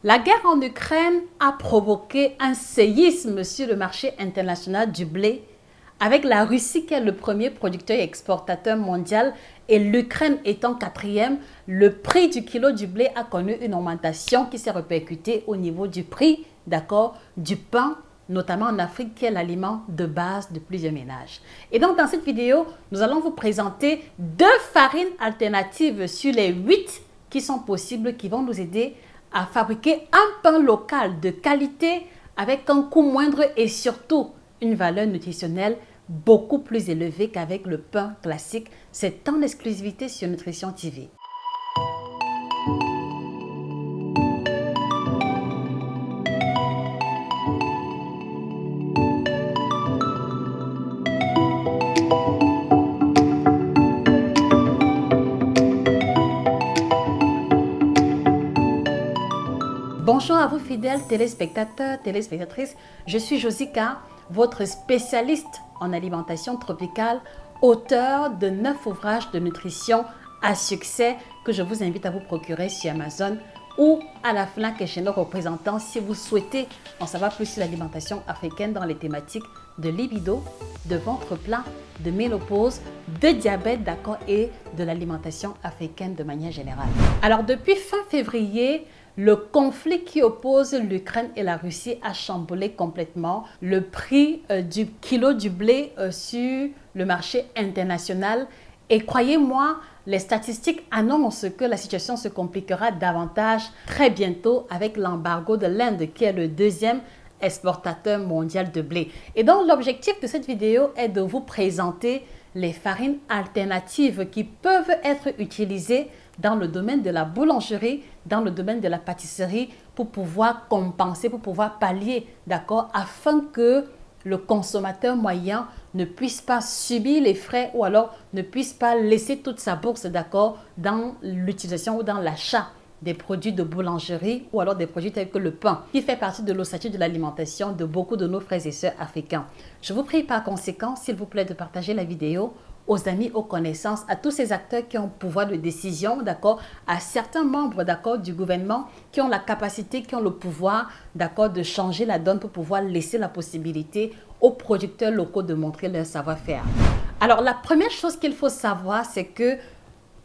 La guerre en Ukraine a provoqué un séisme sur le marché international du blé, avec la Russie qui est le premier producteur et exportateur mondial et l'Ukraine étant quatrième. Le prix du kilo du blé a connu une augmentation qui s'est répercutée au niveau du prix, du pain, notamment en Afrique, qui est l'aliment de base de plusieurs ménages. Et donc, dans cette vidéo, nous allons vous présenter 2 farines alternatives sur les 8 qui sont possibles, qui vont nous aider à fabriquer un pain local de qualité avec un coût moindre et surtout une valeur nutritionnelle beaucoup plus élevée qu'avec le pain classique. C'est en exclusivité sur Nutrition TV. Bonjour à vous fidèles téléspectateurs, téléspectatrices. Je suis Josica, votre spécialiste en alimentation tropicale, auteur de 9 ouvrages de nutrition à succès que je vous invite à vous procurer sur Amazon ou à la FNAC et chez nos représentants si vous souhaitez en savoir plus sur l'alimentation africaine dans les thématiques de libido, de ventre plein, de ménopause, de diabète, et de l'alimentation africaine de manière générale. Alors depuis fin février, le conflit qui oppose l'Ukraine et la Russie a chamboulé complètement le prix du kilo du blé sur le marché international. Et croyez-moi, les statistiques annoncent que la situation se compliquera davantage très bientôt avec l'embargo de l'Inde qui est le 2e exportateur mondial de blé. Et donc l'objectif de cette vidéo est de vous présenter les farines alternatives qui peuvent être utilisées dans le domaine de la boulangerie, dans le domaine de la pâtisserie pour pouvoir compenser, pour pouvoir pallier, afin que le consommateur moyen ne puisse pas subir les frais ou alors ne puisse pas laisser toute sa bourse, dans l'utilisation ou dans l'achat des produits de boulangerie ou alors des produits tels que le pain, qui fait partie de l'ossature de l'alimentation de beaucoup de nos frères et sœurs africains. Je vous prie par conséquent, s'il vous plaît, de partager la vidéo aux amis, aux connaissances, à tous ces acteurs qui ont pouvoir de décision, à certains membres, du gouvernement qui ont la capacité, qui ont le pouvoir, de changer la donne pour pouvoir laisser la possibilité aux producteurs locaux de montrer leur savoir-faire. Alors, la première chose qu'il faut savoir, c'est que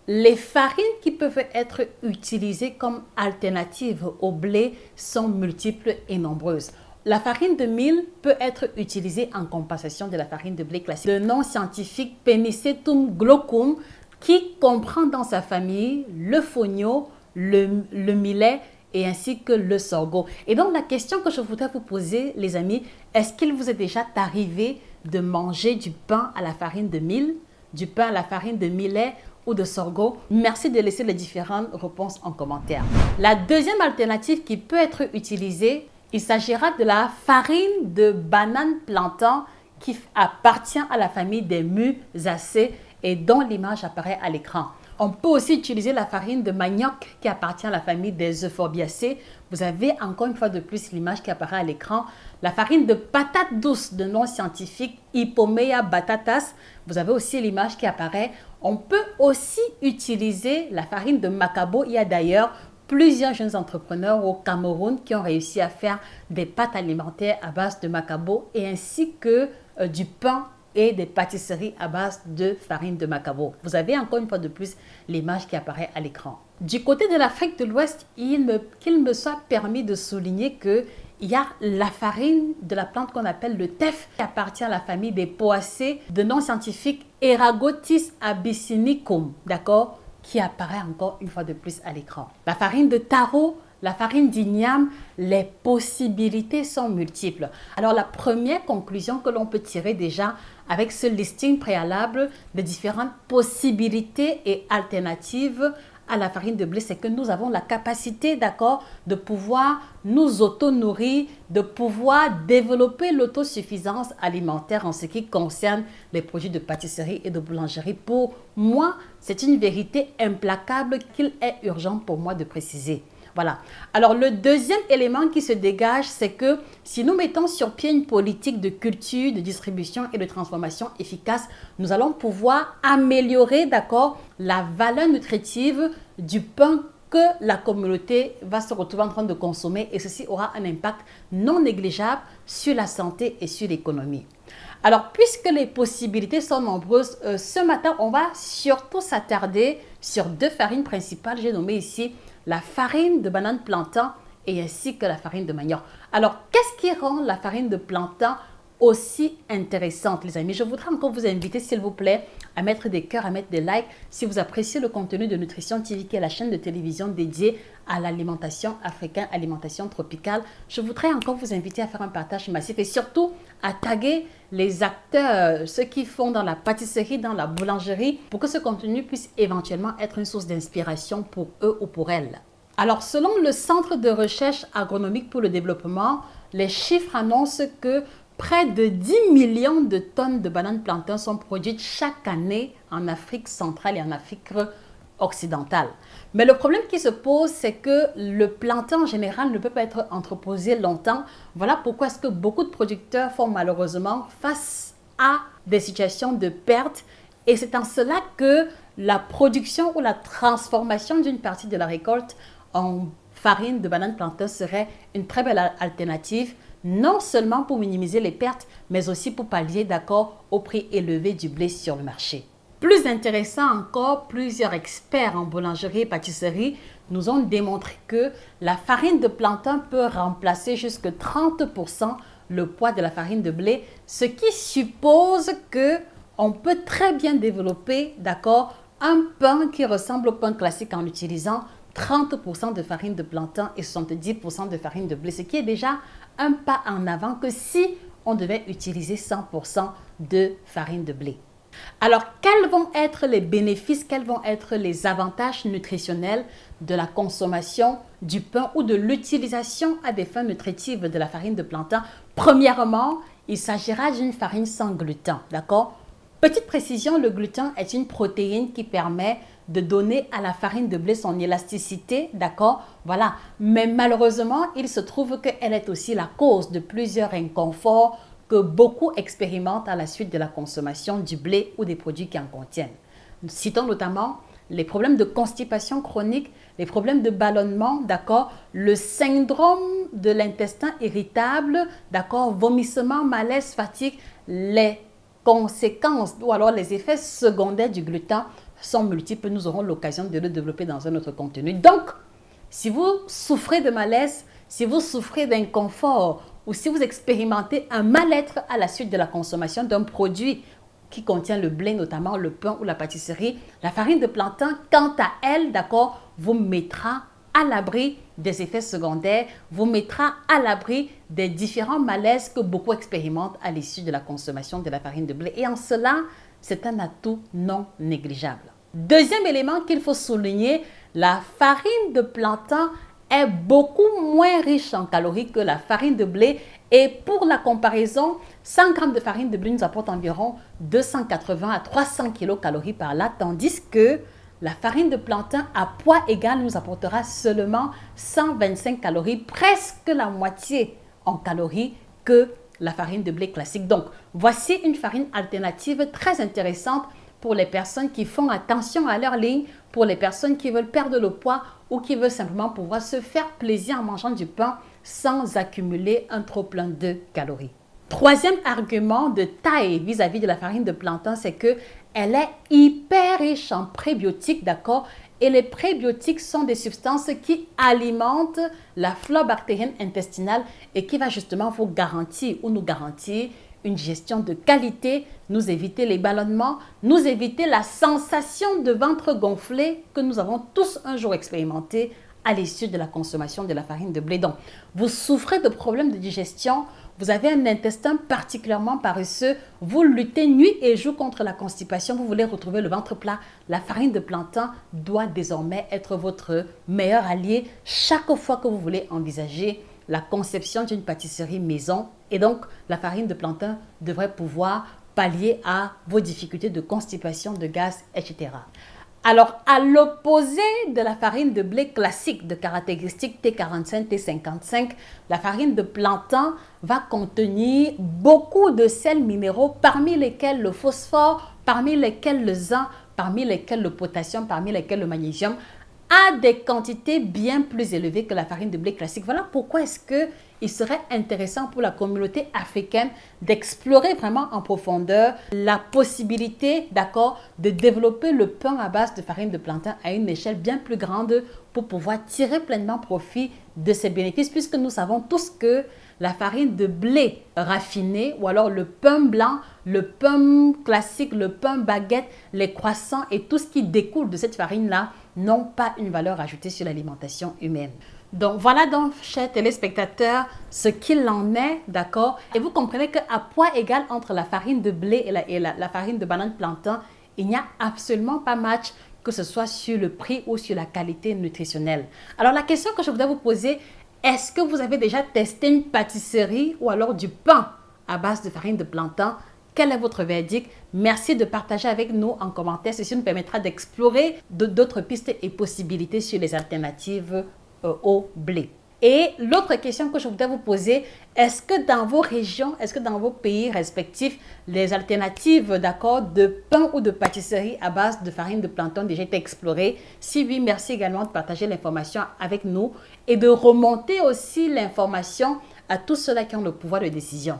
les farines qui peuvent être utilisées comme alternatives au blé sont multiples et nombreuses. La farine de mil peut être utilisée en compensation de la farine de blé classique. Le nom scientifique Penicetum glaucum qui comprend dans sa famille le fonio, le millet et ainsi que le sorgho. Et donc la question que je voudrais vous poser, les amis, est-ce qu'il vous est déjà arrivé de manger du pain à la farine de mil, du pain à la farine de millet ou de sorgho? Merci de laisser les différentes réponses en commentaire. La deuxième alternative qui peut être utilisée, il s'agira de la farine de banane plantain qui appartient à la famille des musacées et dont l'image apparaît à l'écran. On peut aussi utiliser la farine de manioc qui appartient à la famille des euphorbiacées. Vous avez encore une fois de plus l'image qui apparaît à l'écran. La farine de patate douce de nom scientifique Hypomea batatas. Vous avez aussi l'image qui apparaît. On peut aussi utiliser la farine de macabo. Il y a d'ailleurs plusieurs jeunes entrepreneurs au Cameroun qui ont réussi à faire des pâtes alimentaires à base de macabo et ainsi que du pain et des pâtisseries à base de farine de macabo. Vous avez encore une fois de plus l'image qui apparaît à l'écran. Du côté de l'Afrique de l'Ouest, qu'il me soit permis de souligner qu'il y a la farine de la plante qu'on appelle le teff qui appartient à la famille des poacées de nom scientifique Eragotis abyssinicum, qui apparaît encore une fois de plus à l'écran. La farine de taro, la farine d'igname, les possibilités sont multiples. Alors la première conclusion que l'on peut tirer déjà avec ce listing préalable de différentes possibilités et alternatives à la farine de blé, c'est que nous avons la capacité, de pouvoir nous auto-nourrir, de pouvoir développer l'autosuffisance alimentaire en ce qui concerne les produits de pâtisserie et de boulangerie. Pour moi, c'est une vérité implacable qu'il est urgent pour moi de préciser. Voilà. Alors, le deuxième élément qui se dégage, c'est que si nous mettons sur pied une politique de culture, de distribution et de transformation efficace, nous allons pouvoir améliorer, la valeur nutritive du pain que la communauté va se retrouver en train de consommer et ceci aura un impact non négligeable sur la santé et sur l'économie. Alors, puisque les possibilités sont nombreuses, ce matin, on va surtout s'attarder sur deux farines principales. J'ai nommé ici la farine de banane plantain et ainsi que la farine de manioc. Alors, qu'est-ce qui rend la farine de plantain aussi intéressante, les amis? Je voudrais encore vous inviter, s'il vous plaît, à mettre des cœurs, à mettre des likes si vous appréciez le contenu de Nutrition TV, qui est la chaîne de télévision dédiée à l'alimentation africaine, alimentation tropicale. Je voudrais encore vous inviter à faire un partage massif et surtout à taguer les acteurs, ceux qui font dans la pâtisserie, dans la boulangerie, pour que ce contenu puisse éventuellement être une source d'inspiration pour eux ou pour elles. Alors, selon le Centre de recherche agronomique pour le développement, les chiffres annoncent que près de 10 millions de tonnes de bananes plantain sont produites chaque année en Afrique centrale et en Afrique occidentale. Mais le problème qui se pose, c'est que le plantain en général ne peut pas être entreposé longtemps. Voilà pourquoi est-ce que beaucoup de producteurs font malheureusement face à des situations de perte. Et c'est en cela que la production ou la transformation d'une partie de la récolte en farine de banane plantain serait une très belle alternative, non seulement pour minimiser les pertes, mais aussi pour pallier au prix élevé du blé sur le marché. Plus intéressant encore, plusieurs experts en boulangerie et pâtisserie nous ont démontré que la farine de plantain peut remplacer jusqu'à 30% le poids de la farine de blé, ce qui suppose qu'on peut très bien développer un pain qui ressemble au pain classique en utilisant 30% de farine de plantain et 70% de farine de blé, ce qui est déjà un pas en avant que si on devait utiliser 100% de farine de blé. Alors, quels vont être les bénéfices, quels vont être les avantages nutritionnels de la consommation du pain ou de l'utilisation à des fins nutritives de la farine de plantain? Premièrement, il s'agira d'une farine sans gluten, d'accord? Petite précision, le gluten est une protéine qui permet de donner à la farine de blé son élasticité, d'accord? Voilà. Mais malheureusement, il se trouve qu'elle est aussi la cause de plusieurs inconforts que beaucoup expérimentent à la suite de la consommation du blé ou des produits qui en contiennent. Citons notamment les problèmes de constipation chronique, les problèmes de ballonnement, d'accord? Le syndrome de l'intestin irritable, d'accord? Vomissement, malaise, fatigue, les conséquences ou alors les effets secondaires du gluten sont multiples. Nous aurons l'occasion de le développer dans un autre contenu. Donc, si vous souffrez de malaise, si vous souffrez d'inconfort ou si vous expérimentez un mal-être à la suite de la consommation d'un produit qui contient le blé, notamment le pain ou la pâtisserie, la farine de plantain, quant à elle, d'accord, vous mettra à l'abri des effets secondaires, vous mettra à l'abri des différents malaises que beaucoup expérimentent à l'issue de la consommation de la farine de blé. Et en cela, c'est un atout non négligeable. Deuxième élément qu'il faut souligner, la farine de plantain est beaucoup moins riche en calories que la farine de blé. Et pour la comparaison, 100 g de farine de blé nous apporte environ 280 à 300 kcal par là, tandis que la farine de plantain à poids égal nous apportera seulement 125 calories, presque la moitié en calories que la farine de blé classique. Donc, voici une farine alternative très intéressante pour les personnes qui font attention à leur ligne, pour les personnes qui veulent perdre le poids ou qui veulent simplement pouvoir se faire plaisir en mangeant du pain sans accumuler un trop-plein de calories. Troisième argument de taille vis-à-vis de la farine de plantain, c'est qu'elle est hyper riche en prébiotiques, d'accord? Et les prébiotiques sont des substances qui alimentent la flore bactérienne intestinale et qui va justement vous garantir ou nous garantir une gestion de qualité, nous éviter les ballonnements, nous éviter la sensation de ventre gonflé que nous avons tous un jour expérimenté à l'issue de la consommation de la farine de blé. Donc, vous souffrez de problèmes de digestion, vous avez un intestin particulièrement paresseux, vous luttez nuit et jour contre la constipation, vous voulez retrouver le ventre plat, la farine de plantain doit désormais être votre meilleur allié chaque fois que vous voulez envisager la conception d'une pâtisserie maison. Et donc, la farine de plantain devrait pouvoir pallier à vos difficultés de constipation, de gaz, etc. Alors, à l'opposé de la farine de blé classique de caractéristiques T45, T55, la farine de plantain va contenir beaucoup de sels minéraux, parmi lesquels le phosphore, parmi lesquels le zinc, parmi lesquels le potassium, parmi lesquels le magnésium, à des quantités bien plus élevées que la farine de blé classique. Voilà pourquoi est-ce qu'il serait intéressant pour la communauté africaine d'explorer vraiment en profondeur la possibilité, d'accord, de développer le pain à base de farine de plantain à une échelle bien plus grande pour pouvoir tirer pleinement profit de ces bénéfices, puisque nous savons tous que la farine de blé raffiné ou alors le pain blanc, le pain classique, le pain baguette, les croissants et tout ce qui découle de cette farine-là n'ont pas une valeur ajoutée sur l'alimentation humaine. Donc voilà donc, chers téléspectateurs, ce qu'il en est, d'accord? Et vous comprenez qu'à poids égal entre la farine de blé et la farine de banane plantain, il n'y a absolument pas match, que ce soit sur le prix ou sur la qualité nutritionnelle. Alors la question que je voudrais vous poser, est-ce que vous avez déjà testé une pâtisserie ou alors du pain à base de farine de plantain? Quel est votre verdict? Merci de partager avec nous en commentaire. Ceci nous permettra d'explorer d'autres pistes et possibilités sur les alternatives au blé. Et l'autre question que je voudrais vous poser, est-ce que dans vos régions, est-ce que dans vos pays respectifs, les alternatives d'accord, de pain ou de pâtisserie à base de farine de plantain ont déjà été explorées? Si oui, merci également de partager l'information avec nous et de remonter aussi l'information à tous ceux-là qui ont le pouvoir de décision.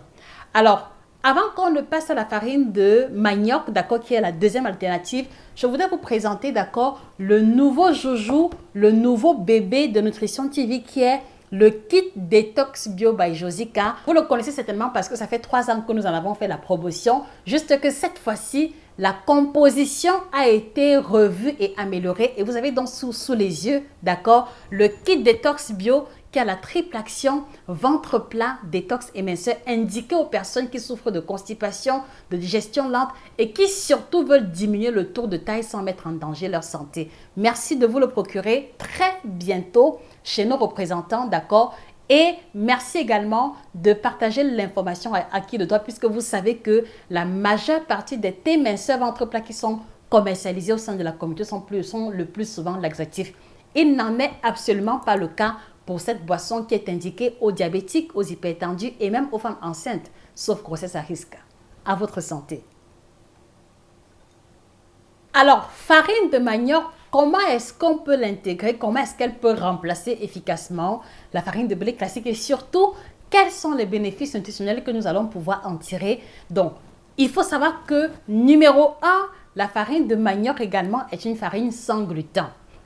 Alors, avant qu'on ne passe à la farine de manioc, d'accord, qui est la deuxième alternative, je voudrais vous présenter, d'accord, le nouveau joujou, le nouveau bébé de Nutrition TV qui est le kit Détox Bio by Josica. Vous le connaissez certainement parce que ça fait 3 ans que nous en avons fait la promotion. Juste que cette fois-ci, la composition a été revue et améliorée. Et vous avez donc sous les yeux, d'accord, le kit Détox Bio qui a la triple action ventre plat, détox et minceur, indiqué aux personnes qui souffrent de constipation, de digestion lente et qui surtout veulent diminuer le tour de taille sans mettre en danger leur santé. Merci de vous le procurer très bientôt chez nos représentants, d'accord? Et merci également de partager l'information à qui de droit, puisque vous savez que la majeure partie des thés minceurs ventre plat qui sont commercialisés au sein de la communauté sont le plus souvent laxatifs. Il n'en est absolument pas le cas pour cette boisson qui est indiquée aux diabétiques, aux hypertendus et même aux femmes enceintes, sauf grossesse à risque. À votre santé. Alors, farine de manioc, comment est-ce qu'on peut l'intégrer? Comment est-ce qu'elle peut remplacer efficacement la farine de blé classique? Et surtout, quels sont les bénéfices nutritionnels que nous allons pouvoir en tirer? Donc, il faut savoir que numéro 1, la farine de manioc également est une farine sans gluten.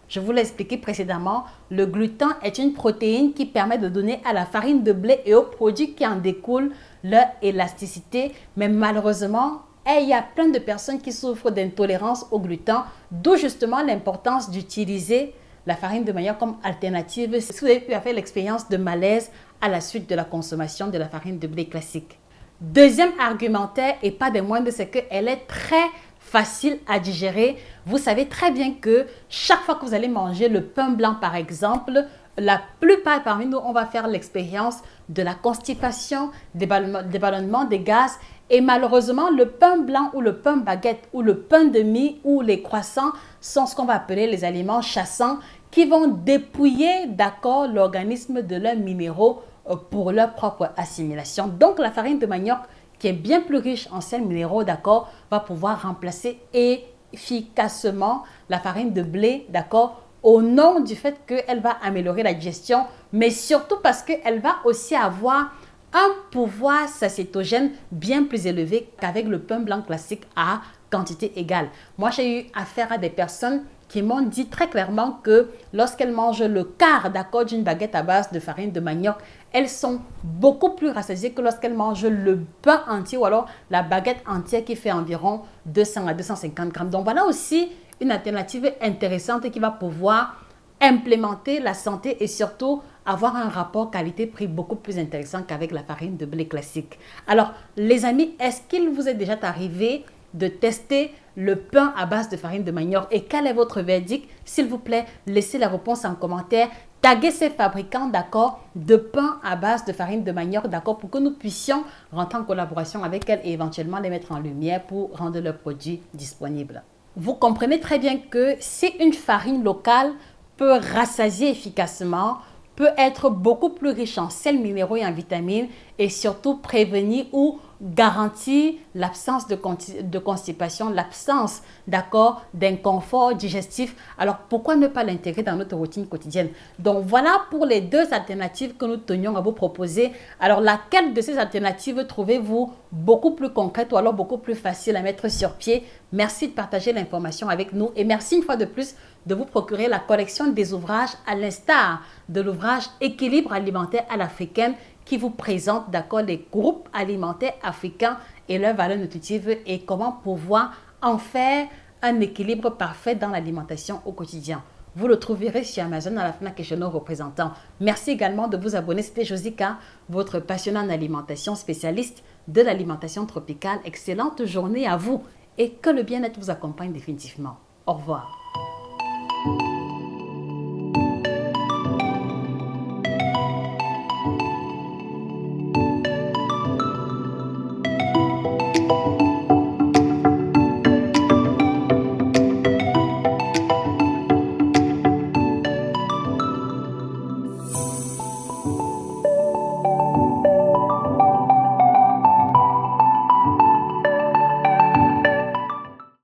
Je vous l'ai expliqué précédemment, le gluten est une protéine qui permet de donner à la farine de blé et aux produits qui en découlent leur élasticité. Mais malheureusement, il y a plein de personnes qui souffrent d'intolérance au gluten, d'où justement l'importance d'utiliser la farine de manioc comme alternative si vous avez pu faire l'expérience de malaise à la suite de la consommation de la farine de blé classique. Deuxième argumentaire, et pas des moindres, c'est qu'elle est très facile à digérer. Vous savez très bien que chaque fois que vous allez manger le pain blanc par exemple, la plupart parmi nous, on va faire l'expérience de la constipation, des ballonnements, des gaz. Et malheureusement, le pain blanc ou le pain baguette ou le pain de mie ou les croissants sont ce qu'on va appeler les aliments chassants qui vont dépouiller, d'accord, l'organisme de leurs minéraux pour leur propre assimilation. Donc, la farine de manioc, qui est bien plus riche en sels minéraux, d'accord, va pouvoir remplacer efficacement la farine de blé, d'accord, au nom du fait qu'elle va améliorer la digestion, mais surtout parce qu'elle va aussi avoir un pouvoir satiétogène bien plus élevé qu'avec le pain blanc classique à quantité égale. Moi, j'ai eu affaire à des personnes qui m'ont dit très clairement que lorsqu'elles mangent le quart d'accord d'une baguette à base de farine de manioc, elles sont beaucoup plus rassasiées que lorsqu'elles mangent le pain entier ou alors la baguette entière qui fait environ 200 à 250 grammes. Donc voilà aussi une alternative intéressante qui va pouvoir implémenter la santé et surtout avoir un rapport qualité-prix beaucoup plus intéressant qu'avec la farine de blé classique. Alors les amis, est-ce qu'il vous est déjà arrivé de tester le pain à base de farine de manioc et quel est votre verdict? S'il vous plaît, laissez la réponse en commentaire. Taguez ces fabricants, d'accord, de pain à base de farine de manioc, d'accord, pour que nous puissions rentrer en collaboration avec elles et éventuellement les mettre en lumière pour rendre leurs produits disponibles. Vous comprenez très bien que si une farine locale peut rassasier efficacement, peut être beaucoup plus riche en sels minéraux et en vitamines et surtout prévenir ou garantit l'absence de constipation, l'absence, d'accord, d'inconfort digestif. Alors, pourquoi ne pas l'intégrer dans notre routine quotidienne? Donc, voilà pour les deux alternatives que nous tenions à vous proposer. Alors, laquelle de ces alternatives trouvez-vous beaucoup plus concrète ou alors beaucoup plus facile à mettre sur pied? Merci de partager l'information avec nous et merci une fois de plus de vous procurer la collection des ouvrages à l'instar de l'ouvrage Équilibre alimentaire à l'africaine qui vous présente, d'accord, les groupes alimentaires africains et leurs valeurs nutritives et comment pouvoir en faire un équilibre parfait dans l'alimentation au quotidien. Vous le trouverez chez Amazon à la FNAC et chez nos représentants. Merci également de vous abonner. C'était Josica, votre passionnée en alimentation, spécialiste de l'alimentation tropicale. Excellente journée à vous et que le bien-être vous accompagne définitivement. Au revoir.